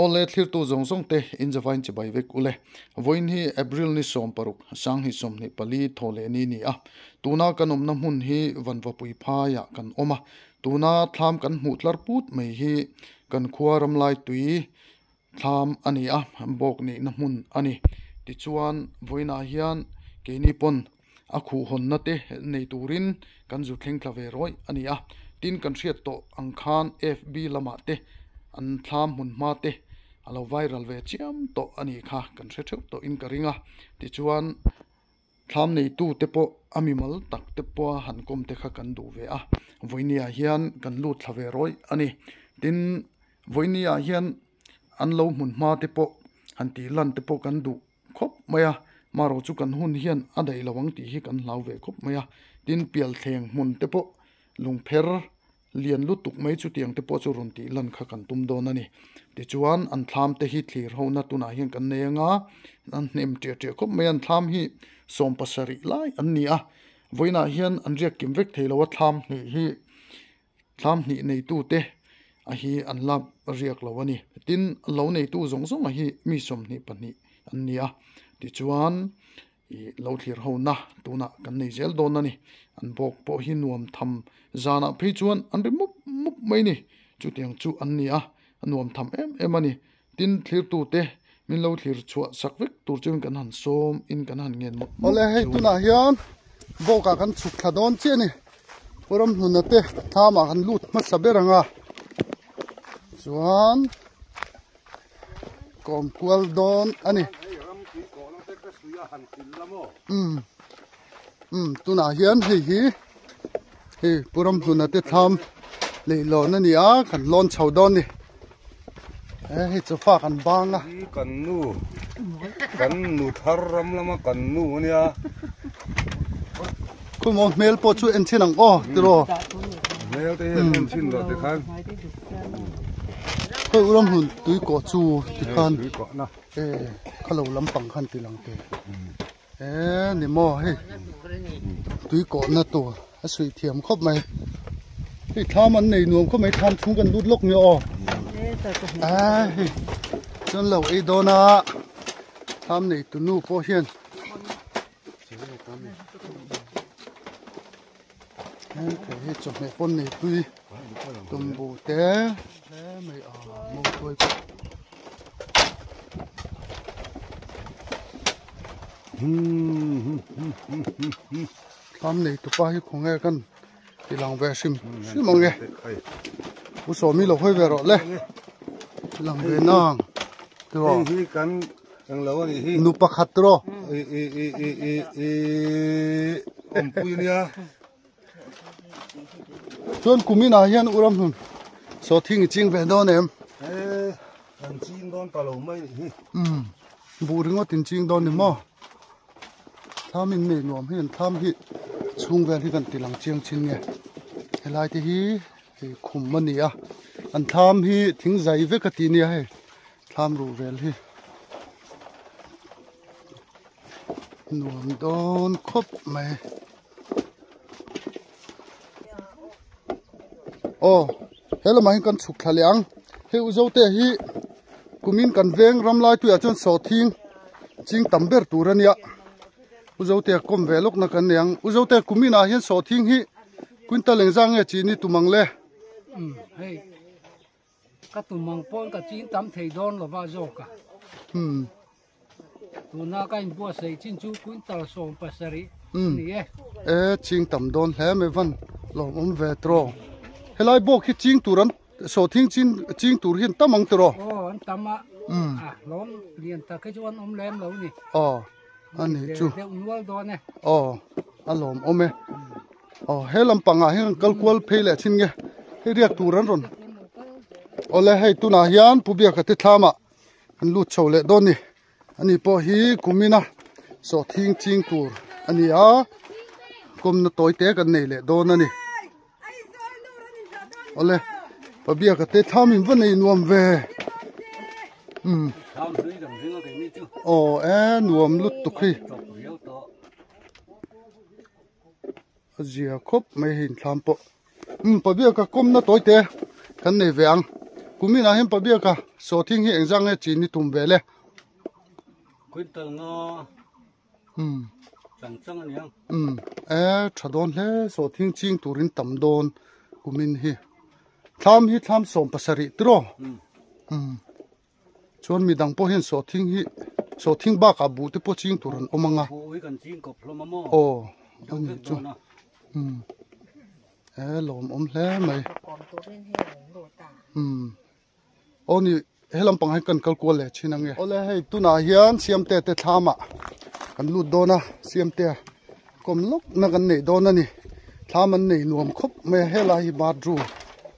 ole thlir tu zong zong te in javain che bai vek ule voin hi april ni som paruk sang hi som ni pali thole ni a tuna kanom na mun hi vanwa pui pha ya kan oma tuna thlam kan mu tlar put mai hi kan khuaram lai tui thlam ani a bok ni na mun ani ti chuan voina hian ke ni pon a khu hon na te nei turin kan zu thleng thlave roi ani a tin kan hriat to angkhan fb lama te an thlam mun ma te alo viral ve chiam to ani kha kan hre theu to in karinga ti chuan thlam nei tu te po amimal tak te po han kom te kha kan du ve a voinia hian kan lut thlave roi ani tin voinia hian an lo mun ma te po han ti lan te po kan du khop maya maro chu kan hun hian adai lawang ti hi kan lau ve khop maya tin pial thleng mun te po lungpher lian lu tuk mai chu tiang te po chu ron ti lan kha kan tum don ani ti chuan an thlam te hi thlir ho na tuna hian kan nenga an nem tia khop mai an thlam hi som pasari lai an ni a voina hian an riak kim vek theilowa thlam hi thlam ni nei tu te a hi an lap riak lawani tin lo nei tu zong zong a hi mi som ni pani an ni a ti chuan i lo thlir ho na tuna kan nei zel don ani an bok po hi nuam tham zana phei chuan an ri mup mai ni chu tiang chu an ni a nuam tham em ani tin thlir tu te min lo thlir chua sakwek tur chung kan han som in kan han ngen mo ole hei tuna hian boka kan chuk thadon che ni puram hunate thama kan lut ma saberanga chuan kom kwal don ani tuna hian hi puram hunate tham leilo na ni a kan lon chho don ni hi chu fa kan banga kan nu tharram lama kan nu nia ku mo mel po chu en chinang o tiro mel te en chin do te khan ko uram hun tui ko chu ti khan tui ko na khalo lampang khan ti lang te ni mo he tui ko na to a sui thiam khop mai hi tham an nei nuam khop mai tham chung kan lut lok mi o chon lo e dona tham nei tu nu po hian cái chụp này con này tuy tôm bù té mày ở một tuổi tham này tụi ba không nghe con thì lòng về sim mong nghe bố sổ mi lộc hơi về rồi lên lòng về nang rồi kan yang lawan ini nu pakat ro om punya chuan kumina hian uram hun so thing ching ve don em an ching don palo mai hi bu ringo tin ching don ni mo thamin me nuam hian tham hi chung ve hi kan tilang chiang chin nge helai te hi khum mani a an tham hi thing zai ve ka ti ni he tham ru vel hi nuam don khop mai hello mai kan chuk thaliang he uzo te hi kumin kan veng ram lai tu a chon so thing ching tamber turania uzo te kom velok na kan yang uzo te kumina hian so thing hi quintal lengjang e chi ni tumang le hey ka tumang pon ka chin tam thei don lo ba zo ka tu na ka in bo sei chin chu quintal som pasari ni ching tam don hle me van lo ve tro helai bok hi ching turan so thing ching tur hin tamang tro an tama lom lian ta ke chuan lem lo ni ani chu de unwal do ne alom ome helam panga hin kalkwal phele chin nge he riak turan ron ole hei tuna hian pubia ka ti thama an lut chole don ni ani po hi kumina so thing ching tur ani a kom na toy te kan nei le don ani ole pabia ka te thamin van nei nuam ve nuam lut tu khi azia khop mai hin thlam po pabia ka kom na toy te kan nei veang cúm na hem pa bia ka so thing hi engzang he chin ni tum ve le quintal ngo chẳng chẳng anh em thadon le so thing ching turin tam don kumin hi tham som pasari tro chon mi dang po hen so thing ba ka bu te po ching turan omanga phụ cần chim cọp lo mà mò o trong ani cái chu đó nó lom hle mai còn tôi bên hệ đồ tả oni helam pang hai kan kal ko le chinange ole hei tuna hian siam te thama kan lut dona siam te kom lok na kan nei dona ni thaman nei nuam khop me hela hi badru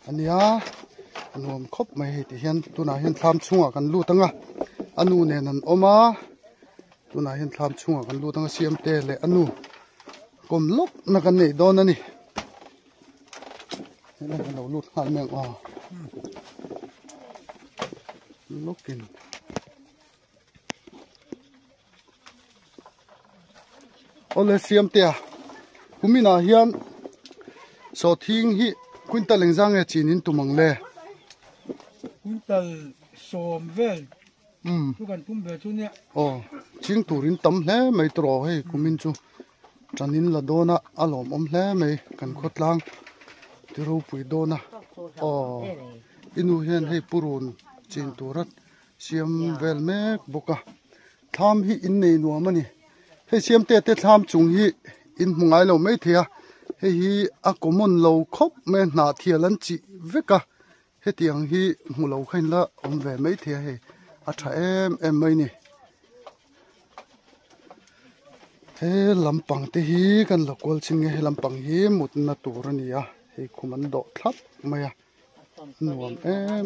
ania nuam khop mai he ti hian tuna hian tham chunga kan lutanga anu ne nan oma tuna hian tham chunga kan lutanga siam te le anu kom lok na kan nei dona ni hela kan lo lut hal meng looking ole siam tia kumina hian so thing hi quintal lengzang e chinin tumang le quintal som vel tu kan tum be chu ne ching turin tam hle mai tro hei kumin chu chanin la dona alom om hle mai kan khotlang tiru pui dona inu hian hei purun chin turat siam vel mek boka tham hi in nei nuam ani he siam te tham chung hi in mungai lo mai thia he hi a common lo khop me na thialan chi veka he tiang hi mulo khain la om ve mai thia he a tha em mai ni he lampang te hi kan lokol ching he lampang hi mut na tur ani a he khuman do thlap maya nuam em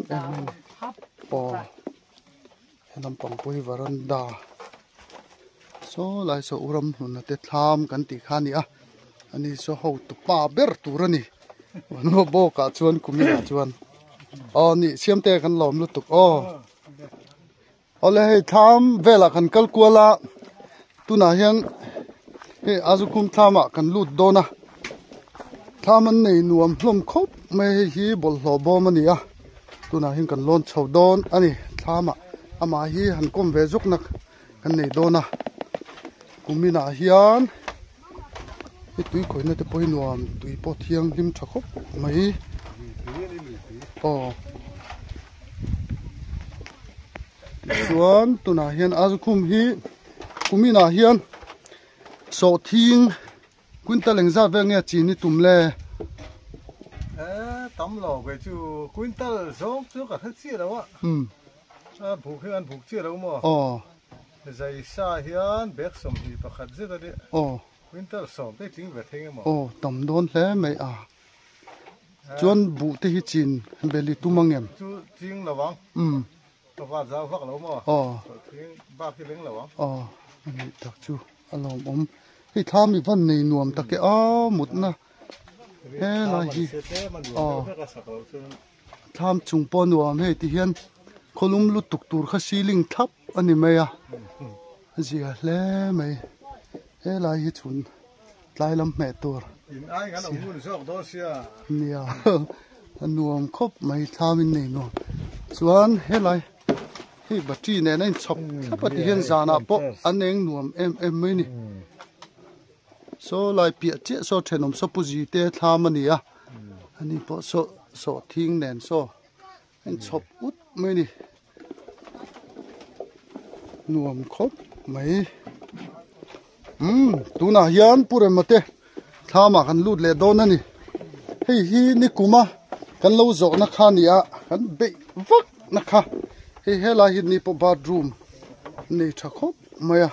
lampang pui varanda so lai so uram hunna te thlam kan ti khani a ani so ho tu pa ber turani no bo ka chuan kumia chuan ni siam te kan lom lutuk ole hei tham vela kan kal kuala tuna hian he azukum thama kan lut dona thaman nei nuam hlom khop me hi bol hlo bom ani a tuna hian kan lon chho don ani thama ama hi han kom ve zuk nak kan nei dona kumina hian hi tui khoina te poi nuam tui po thiang lim thakop mai chuan tuna hian azukum hi kumina hian so thing quintal lengza ve nge chi ni tumle tấm lò về chú quintal giống chú cả hết chia đâu ạ buộc khi ăn buộc chia đâu mà dây xa hiền bẹt sầm thì bạc khát dễ đấy quintal sầm đấy chính về thế mà tầm đôn thế mày chuan bu te hi chin beli tumang em chú chính là vắng nó vào giao vắc đâu mà chính ba cái lính là vắng ani tak chu alom om hi thami van nei nuam tak ke mut na he la hi tham chung po nuam he ti hian kholum lu tuk tur kha ceiling thap ani maya zia hle mai he la hi chun tlai lam me tur in ai gan ông muốn sọc đó xia nia nuam khop mai thamin nei no chuan he lai hi batri ne nain chop thapa ti hian zana po aneng nuam em mai ni so lai pia che so thenom so puji te thamani a ani po so thing nen so en chop ut mai ni nuam khop mai tuna hian pure mate thama kan lut le don ani hei hi ni kuma kan lo zo na kha ni a kan be vak na kha hei hela hi ni po bathroom ni thakop maya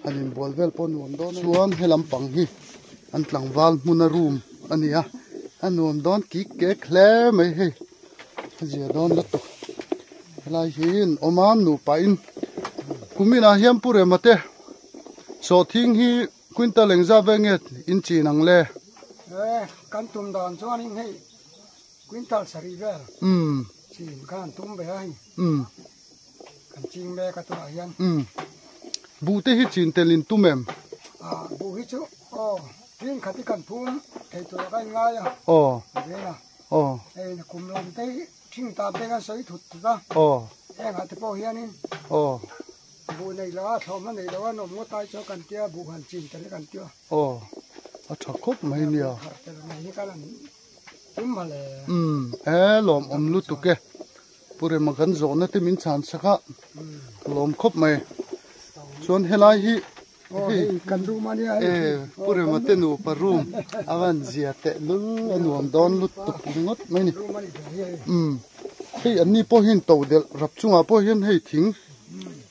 anin bolvel pon nuam don chuan helam pang hi an tlangwal hmuna room ania anuam don ki ke khle mai he zia don la to lai hin oman nu pain kumina hiam pure mate so thing hi quintal lengza venget in chinang le kan tum dan chuan in hei quintal sari vel chin kan tum be ai kan ching be ka to hian bu te hi chin telin tumem bu hi chu tin khati kan phum thei to kai ngai ve na ei na kum lam te thing ta be kan soi thut ba eng ha te po hian in bu nei la thom nei la no mo tai cho kan tia bu han chin kan kan tia a tha khop mai nia ni kan tum ma le lom lu tu ke pure ma kan zo na te min chan saka lom khop mai chuan helai hi kan ru ma ni pure ma te nu parum awan zia te lul anuam don lut tu ngot mai ni hei anni po hin to del rap chunga po hin hei thing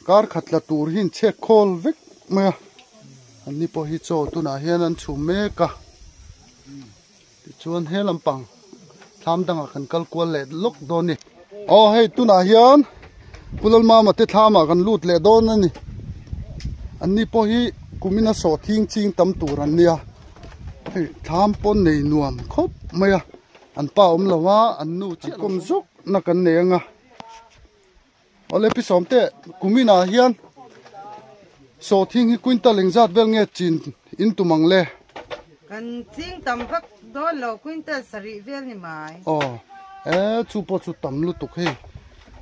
kar khatla tur hin che khol vek maya anni po hi cho tu na hian an chu me ka ti chuan he lampang thlam danga kan kal kwal le lok don ni hei tu na hian pulal ma ma te thlama kan lut le don ani anni po hi kumina so thing ching tam tur an nia hei thlam pon nei nuam khop maya an pa lawa an nu chi kom zuk na kan nenga ole pi somte kumina hian so thing hi quintal lengzat bel nge chin in tumang le kan ching tam vak do lo quintal sari vel ni mai chu po chu tam lu tuk he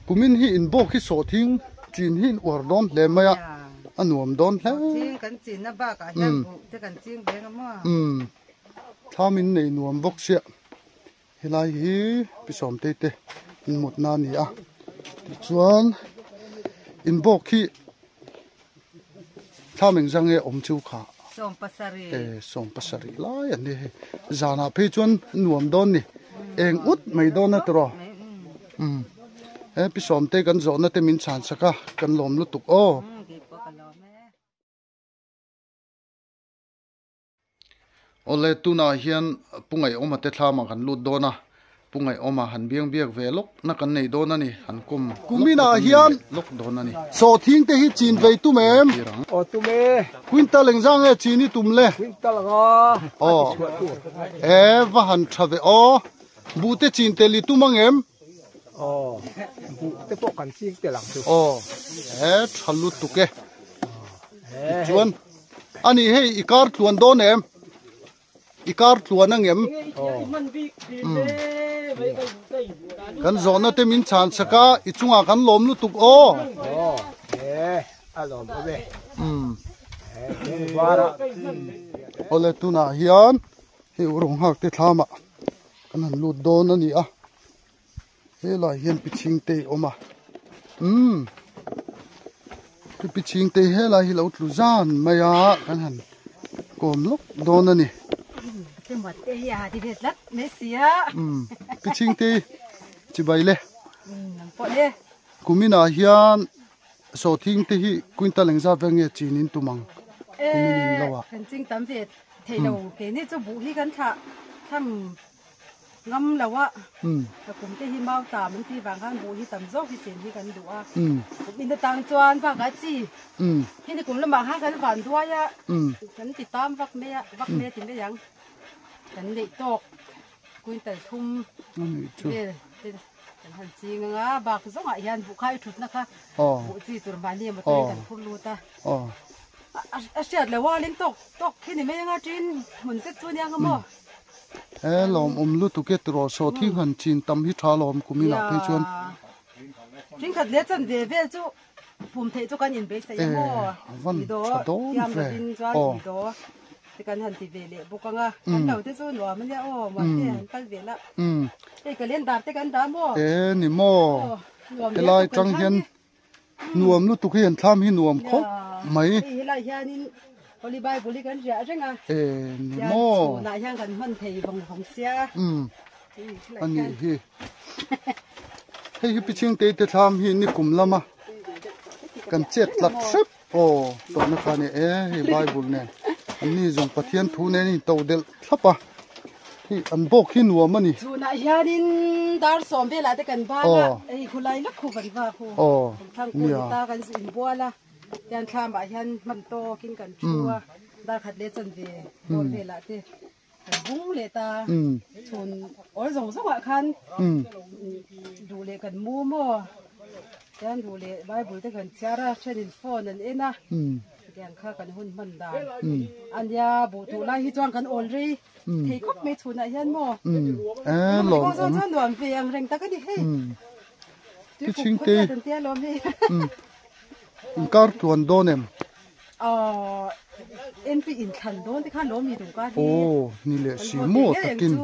kumin hi in bok hi so thing chin hin war don le maya anuam don hle ching kan chin na ba ka hian bu te kan ching be ma thamin nei nuam bok sia helai hi pi somte te in mut na ni a chuan in bok hi thaming zange om chu kha som pasari lai an ni zana phe chuan nuam don ni eng ut mai don na tro pi somte kan zo na te min chan saka kan lom lu tuk ole tuna hian pungai oma te thlama kan lut dona pungai oma han biang biak velok na kan nei dona ni han kumina hian lok dona ni so thing te hi chin vei tu mem tu me quintal lengjang e chini tumle quintal ga va han thave bu te chin te li tu mangem bu te po kan ching te lang tu thalut tu ke chuan ani hei ikar tluan don em ikar tluan angem kan zona te min chan saka ichunga kan lom lu tuk alom be ole tuna hian he urong hak te thlama kan han lut don ani a he la hian piching te oma piching te he la hi lo tlu zan maya kan han kom lok don ani te mat te ya di vet lat mesia piching te chibai le po le kumina hian so thing te hi quintal lengza venge chinin tumang kumin lawa kan ching tam vet theilo ke ni chu bu hi kan tha tham ngam lawa ta kum te hi mau ta man ti wang han bu hi tam zo hi chen hi kan duwa in da tang chuan ba ga chi hi ni kum la ma ha kan van duwa ya kan ti tam vak me tin be yang kan dei tok quintal thum kan han chi nga ba ku zo nga hian bu khai thut na kha bu chi tur ba ni ma toi kan phun lu ta a sia le wa ling tok khi ni me nga tin mun se chu nya nga mo lom lu tu ke tro so thing han chin tam hi tha lom kumina pe chuan chính thật lẽ chân về về chú phùm thế chú con nhìn bé say mo gì đó tiêm được tin cho gì đó thì con hẳn thì về lệ bố con à con đầu thế chú lúa mình nhá mà thế hẳn tay về lắm thế cái lên đạp thế con đá mo nỉ mo cái lai trăng hiền nuông lúc tu hiền tham hi nuông khóc mấy cái lai hiền Oli bai buli kan ja renga mo na yang kan man thei bang hong sia ani hi hei piching te tham hi ni kum lama kan chet lat sep to na khani hi bible ne ani jong pathian thu ne ni to del thapa hi an bok hi nuam ani chu na hianin dar som be la te kan ba la ei khulai la khu ban ba khu thang ku ta kan in boala yan tham ba hian man to kin kan chua dar khat le chan ve bol ve la te bung le ta chun oi zong so wa khan du le kan mu mo yan du le bible te kan chara chenin phone an ena keng kha kan hun man dan anya bu tu lai hi chuang kan ol ri thei khop me chuna hian mo lom ko zo lom ve ang reng ta ka di he ti ching te te lom he in kar tuan donem NP in khan don ti khan lom mi du ka hi ni le si mo takin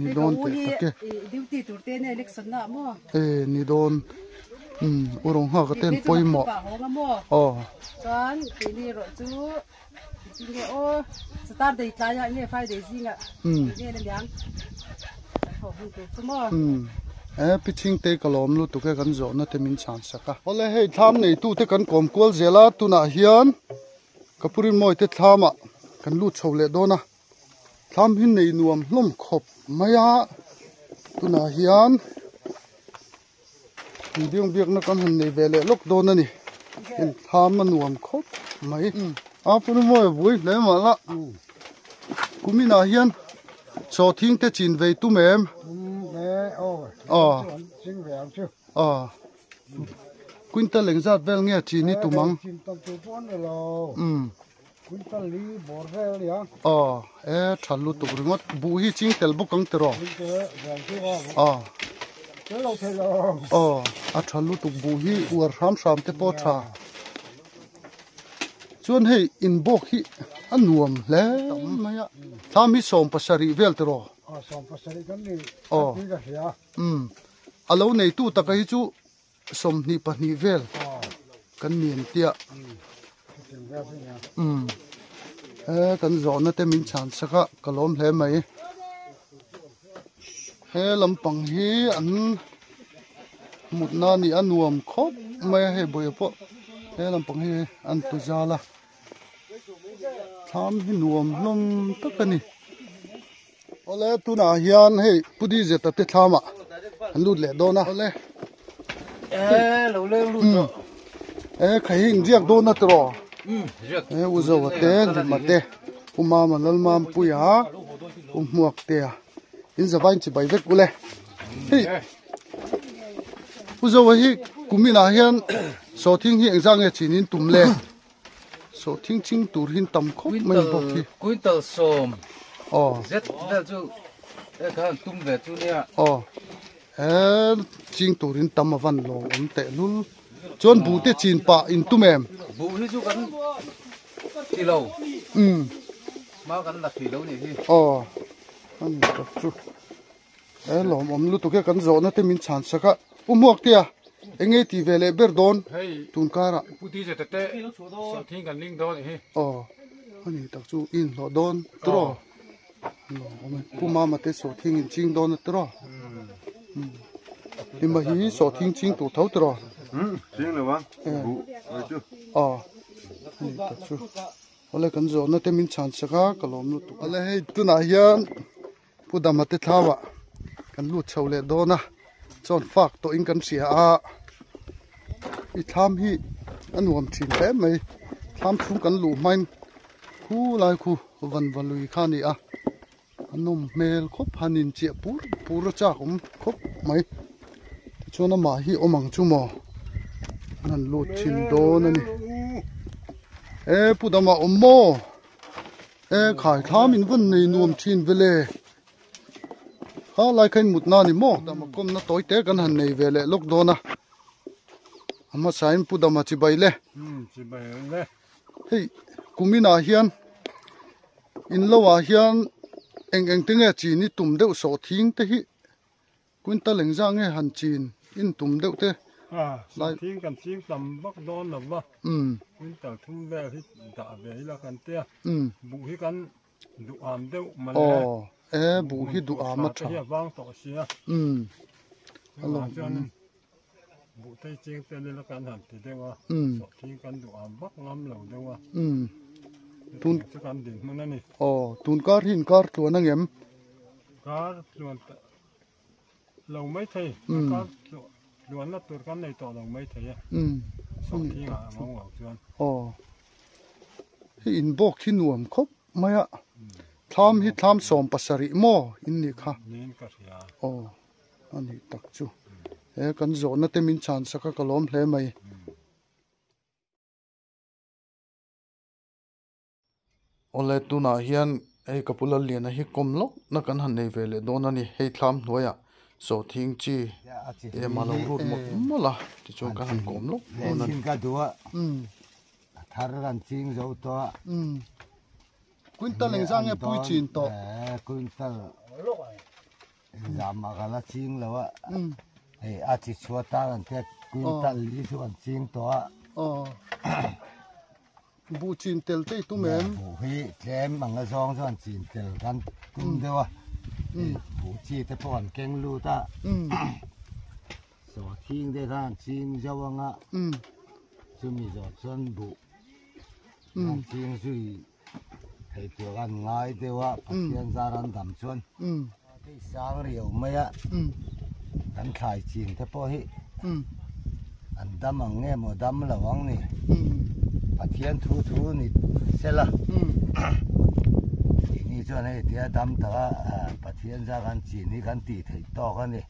ni don te take duty tur te ne election na mo ni don urong ha ka ten poi mo chan ni ro chu ni o start date la ya ni Friday zinga ni le yang ho hu tu mo pitching te kalom lu tu ke kan zo na te min chan saka ole hei tham nei tu te kan kom kol zela tu na hian kapurin moi te thama kan lu chole dona tham hin nei nuam hlom khop maya tu na hian diong biak na kan han nei vele lok dona ni in tham nuam khop mai purin moi vui le ma la kumina hian so thing te chin ve tu mem quintal leng zat vel nge chi ni tumang thalu tu ringot bu hi ching tel bu kang tero a thalu tu bu hi ur ram te po tha chuan hei in bok hi anuam hle maya thami som pasari vel tero alo nei tu takai chu som ni pani vel kan mien tia kan zo na te min chan saka kalom hle mai he lampang hi an mutna ni anuam khop mai he boy po he lampang hi an tu zala tham hi nuam hlom takani ole tu na hian hei pudi je ta te thama an lut le do na ole lo le lu khai hing jiak do na tro uzo wa te ma te uma ma lal mam puya muak te in zawain chi bai vek ule hei uzo wa hi kumina hian so thing hi exang e chinin tumle so thing ching tur hin tam khop mai bok hi quintal som zet da chu e khan tum ve chu nia ching turin tam van lo om te lul chon bu te chin pa in tumem bu hi chu kan kilo ma kan la kilo ni hi an ta chu lom om lu tu ke kan zo na te min chan saka umuak tia enge ti vele berdon tun kara puti je te so thing kan ling do ni hi ani tak chu in lo don tro puma ma te so thing in ching don tro ima hi so thing ching tu thau tro ching le wan bu chu ni tak chu ole kan zo na te min chan saka kalom lu tu ole hei tu na hian pudama te thawa kan lu chole do na chon fak to in kan sia i tham hi anuam thin pe mai tham thum kan lu main khu lai khu van valui khani anum mel khop hanin che pur cha kum khop mai chona ma hi omang chu mo nan lu thin do na ni pudama ommo khai tham in van nei nuam thin vele lai khain mutna ni mo dama kom na toite kan han nei vele lok do na ama sain pudama chi baile hei kumina hian in lowa hian eng tinge chi ni tum deuh so thing te hi quintal leng zang nge han chin in tum deuh te lai thing kan ching tam bak don la wa quintal thum ve hi da ve la kan te bu hi kan du am deuh ma le bu hi du ama tha ya wang to sia alo bu te ching te le la kan han te dewa so thing kan du am bak ngam lo dewa tun kan din man ni tun kar hin kar tu na ngem kar luan lo mai thei kar luan na tur kan nei to lo mai thei so thing a ngam wa chuan hi in bok hi nuam khop maya tham hi tham som pasari mo in ni kha nin ka ria ani tak chu kan zo na te min chan saka kalom hle mai ole tuna hian ei kapula lian a hi komlok na kan han nei vele don ani hei thlam hnuaya so thing chi e malo rut mola ti chu kan han komlok ona sin ka duwa thar ran ching zo to quintal leng sang e pui chin to quintal zama gala ching lawa ei a chi chuata ran te quintal li chu an ching to bu chin tel te tu men bu hi tlem manga zong zon chin tel kan kum dewa bu chi te pon keng lu ta so thing de ran ching zawanga chumi zo chon bu ching sui thei tu gan ngai dewa pathian zaran dam chon cái sáng riều mấy á anh khai chìm thế po hi anh đâm bằng nghe một đâm là vắng nè phát hiện thu nè sẽ là thì cho này thì đâm ta phát hiện ra gan chỉ ni gan tỉ thấy to gan nè